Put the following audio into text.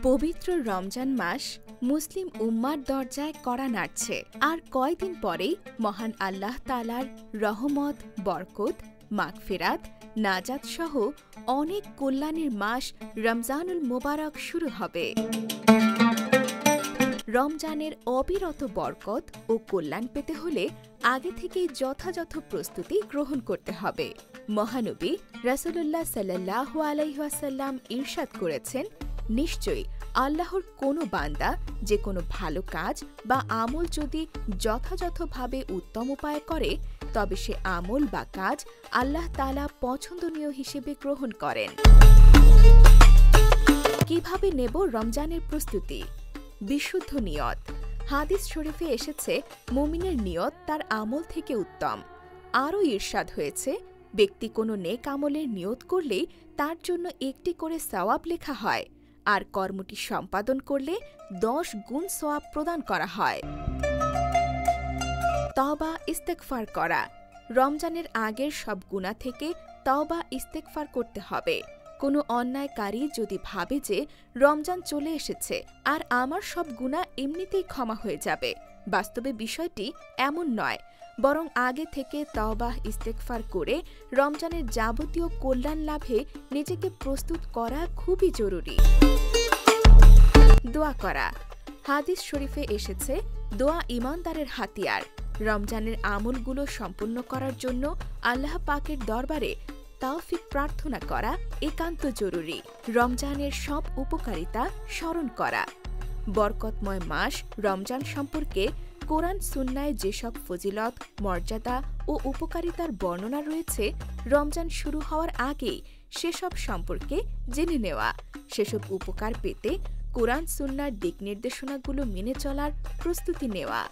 পবিত্র রমজান মাস মুসলিম উম্মার দরজায় কড়া নাড়ছে। আর কয়দিন পরেই মহান আল্লাহ তাআলার রহমত, বরকত, মাগফিরাত, নাজাত সহ অনেক কল্যাণের মাস রমজানুল মুবারক শুরু হবে। রমজানের অবিরত বরকত ও কল্যাণ পেতে হলে আগে থেকেই যথাযথ প্রস্তুতি গ্রহণ করতে হবে। মহানবী রাসূলুল্লাহ সাল্লাল্লাহু আলাইহি ওয়াসাল্লাম ইরশাদ করেছেন, নিশ্চয়ই আল্লাহর কোনো বান্দা যে কোনো ভালো কাজ বা আমল যদি যথাযথভাবে উত্তম উপায়ে করে, তবে সে আমল বা কাজ আল্লাহ তাআলা পছন্দনীয় হিসেবে গ্রহণ করেন। কিভাবে নেব রমজানের প্রস্তুতি? বিশুদ্ধ নিয়ত। হাদিস শরীফে এসেছে, মুমিনের নিয়ত তার আমল থেকে উত্তম। আরও ইরশাদ হয়েছে, ব্যক্তি কোনো নেক আমলের নিয়ত করলেই তার জন্য একটি করে সওয়াব লেখা হয়, আর কর্মটি সম্পাদন করলে 10 গুণ সওয়াব প্রদান করা হয়। তওবা ইস্তেগফার করা। রমজানের আগের সব গুনাহ থেকে তওবা ইস্তেগফার করতে হবে। কোনো অন্যায়কারী যদি ভাবে যে রমজান চলে এসেছে আর আমার সব গুনাহ এমনিতেই ক্ষমা হয়ে যাবে, বাস্তবে বিষয়টি এমন নয়, বরং আগে থেকে তওবা ইস্তেগফার করে রমজানের যাবতীয় কল্যাণ লাভে নিজেকে প্রস্তুত করা খুবই জরুরি। দোয়া করা। হাদিস শরীফে এসেছে, দোয়া ঈমানদারের হাতিয়ার। রমজানের আমলগুলো সম্পূর্ণ করার জন্য আল্লাহ পাকের দরবারে তাওফিক প্রার্থনা করা একান্ত জরুরি। রমজানের সব উপকারিতা স্মরণ করা। বরকতময় মাস রমজান সম্পর্কে কোরআন সুন্নায় যেসব ফজিলত, মর্যাদা ও উপকারিতার বর্ণনা রয়েছে, রমজান শুরু হওয়ার আগেই সেসব সম্পর্কে জেনে নেওয়া। সেসব উপকার পেতে কোরআন সুন্নার দিক নির্দেশনাগুলো মেনে চলার প্রস্তুতি নেওয়া।